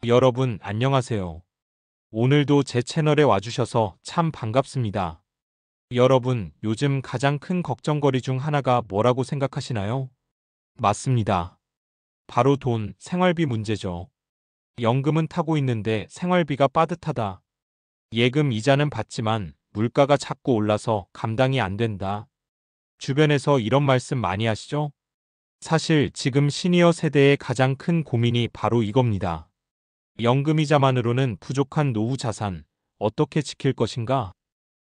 여러분, 안녕하세요. 오늘도 제 채널에 와주셔서 참 반갑습니다. 여러분, 요즘 가장 큰 걱정거리 중 하나가 뭐라고 생각하시나요? 맞습니다. 바로 돈, 생활비 문제죠. 연금은 타고 있는데 생활비가 빠듯하다. 예금 이자는 받지만 물가가 자꾸 올라서 감당이 안 된다. 주변에서 이런 말씀 많이 하시죠? 사실 지금 시니어 세대의 가장 큰 고민이 바로 이겁니다. 연금이자만으로는 부족한 노후 자산, 어떻게 지킬 것인가?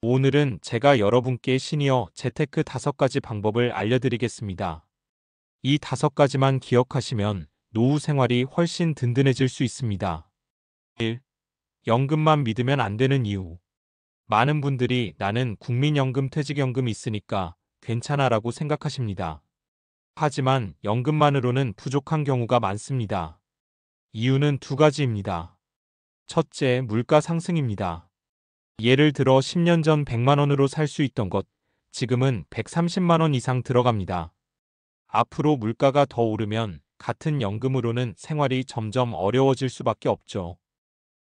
오늘은 제가 여러분께 시니어 재테크 5가지 방법을 알려드리겠습니다. 이 5가지만 기억하시면 노후 생활이 훨씬 든든해질 수 있습니다. 1. 연금만 믿으면 안 되는 이유. 많은 분들이 나는 국민연금 퇴직연금 있으니까 괜찮아라고 생각하십니다. 하지만 연금만으로는 부족한 경우가 많습니다. 이유는 2가지입니다. 첫째, 물가 상승입니다. 예를 들어 10년 전 100만 원으로 살 수 있던 것, 지금은 130만 원 이상 들어갑니다. 앞으로 물가가 더 오르면 같은 연금으로는 생활이 점점 어려워질 수밖에 없죠.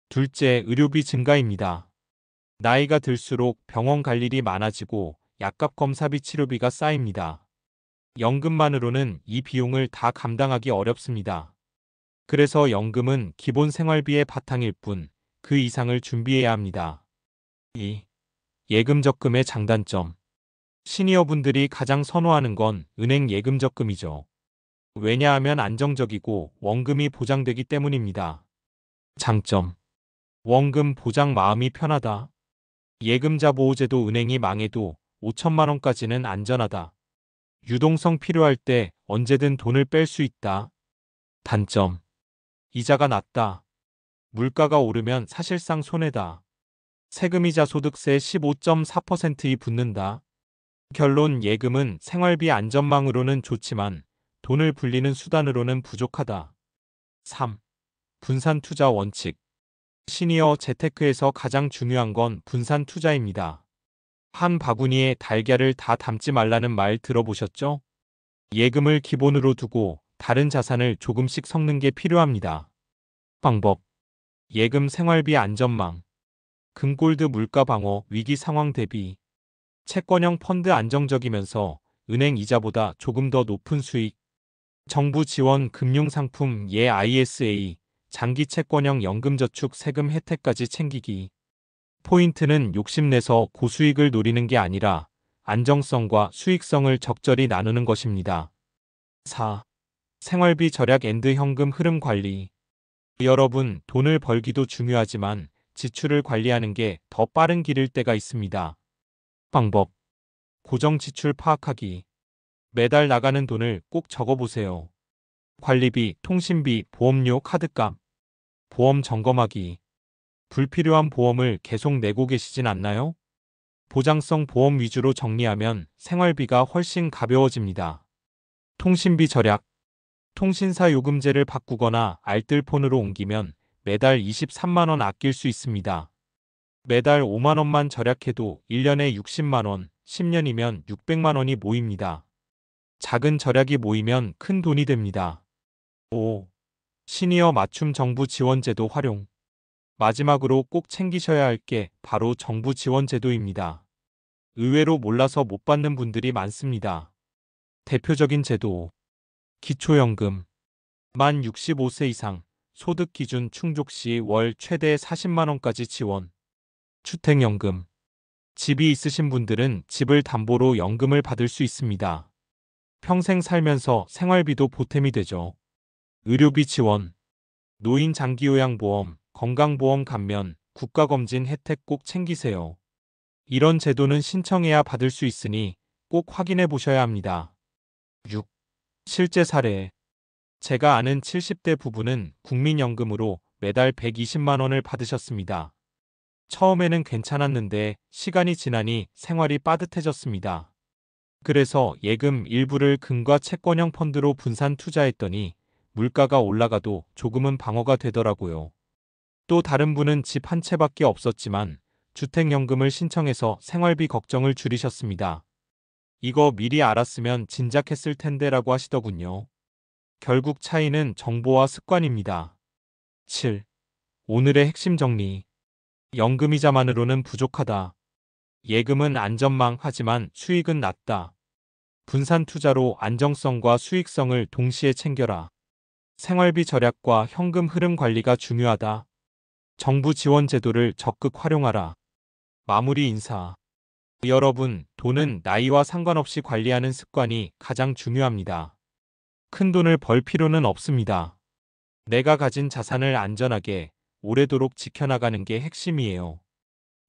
둘째, 의료비 증가입니다. 나이가 들수록 병원 갈 일이 많아지고 약값 검사비 치료비가 쌓입니다. 연금만으로는 이 비용을 다 감당하기 어렵습니다. 그래서 연금은 기본 생활비의 바탕일 뿐 그 이상을 준비해야 합니다. 2. 예금 적금의 장단점. 시니어분들이 가장 선호하는 건 은행 예금 적금이죠. 왜냐하면 안정적이고 원금이 보장되기 때문입니다. 장점. 원금 보장 마음이 편하다. 예금자 보호제도 은행이 망해도 5천만 원까지는 안전하다. 유동성 필요할 때 언제든 돈을 뺄 수 있다. 단점. 이자가 낮다. 물가가 오르면 사실상 손해다. 세금이자 소득세 15.4%이 붙는다. 결론, 예금은 생활비 안전망으로는 좋지만 돈을 불리는 수단으로는 부족하다. 3. 분산 투자 원칙. 시니어 재테크에서 가장 중요한 건 분산 투자입니다. 한 바구니에 달걀을 다 담지 말라는 말 들어보셨죠? 예금을 기본으로 두고 다른 자산을 조금씩 섞는 게 필요합니다. 방법. 예금 생활비 안전망. 금골드 물가 방어 위기 상황 대비. 채권형 펀드 안정적이면서 은행 이자보다 조금 더 높은 수익. 정부 지원 금융상품 ISA. 장기 채권형 연금저축 세금 혜택까지 챙기기. 포인트는 욕심내서 고수익을 노리는 게 아니라 안정성과 수익성을 적절히 나누는 것입니다. 4. 생활비 절약 앤드 현금 흐름 관리. 여러분, 돈을 벌기도 중요하지만 지출을 관리하는 게 더 빠른 길일 때가 있습니다. 방법. 고정 지출 파악하기. 매달 나가는 돈을 꼭 적어보세요. 관리비, 통신비, 보험료, 카드값. 보험 점검하기. 불필요한 보험을 계속 내고 계시진 않나요? 보장성 보험 위주로 정리하면 생활비가 훨씬 가벼워집니다. 통신비 절약. 통신사 요금제를 바꾸거나 알뜰폰으로 옮기면 매달 23만 원 아낄 수 있습니다. 매달 5만 원만 절약해도 1년에 60만 원, 10년이면 600만 원이 모입니다. 작은 절약이 모이면 큰 돈이 됩니다. 5. 시니어 맞춤 정부 지원제도 활용. 마지막으로 꼭 챙기셔야 할 게 바로 정부 지원제도입니다. 의외로 몰라서 못 받는 분들이 많습니다. 대표적인 제도. 기초연금. 만 65세 이상 소득 기준 충족 시 월 최대 40만 원까지 지원. 주택연금. 집이 있으신 분들은 집을 담보로 연금을 받을 수 있습니다. 평생 살면서 생활비도 보탬이 되죠. 의료비 지원. 노인 장기요양보험, 건강보험 감면, 국가검진 혜택 꼭 챙기세요. 이런 제도는 신청해야 받을 수 있으니 꼭 확인해 보셔야 합니다. 6. 실제 사례. 제가 아는 70대 부부는 국민연금으로 매달 120만 원을 받으셨습니다. 처음에는 괜찮았는데 시간이 지나니 생활이 빠듯해졌습니다. 그래서 예금 일부를 금과 채권형 펀드로 분산 투자했더니 물가가 올라가도 조금은 방어가 되더라고요. 또 다른 분은 집 한 채밖에 없었지만 주택연금을 신청해서 생활비 걱정을 줄이셨습니다. 이거 미리 알았으면 진작 했을 텐데라고 하시더군요. 결국 차이는 정보와 습관입니다. 7. 오늘의 핵심 정리. 연금이자만으로는 부족하다. 예금은 안전망하지만 수익은 낮다. 분산 투자로 안정성과 수익성을 동시에 챙겨라. 생활비 절약과 현금 흐름 관리가 중요하다. 정부 지원 제도를 적극 활용하라. 마무리 인사. 여러분, 돈은 나이와 상관없이 관리하는 습관이 가장 중요합니다. 큰 돈을 벌 필요는 없습니다. 내가 가진 자산을 안전하게 오래도록 지켜나가는 게 핵심이에요.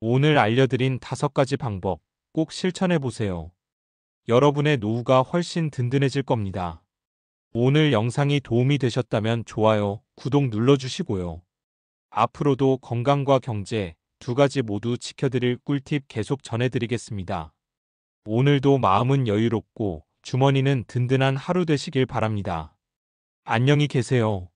오늘 알려드린 5가지 방법 꼭 실천해 보세요. 여러분의 노후가 훨씬 든든해질 겁니다. 오늘 영상이 도움이 되셨다면 좋아요, 구독 눌러주시고요. 앞으로도 건강과 경제 2가지 모두 지켜드릴 꿀팁 계속 전해드리겠습니다. 오늘도 마음은 여유롭고 주머니는 든든한 하루 되시길 바랍니다. 안녕히 계세요.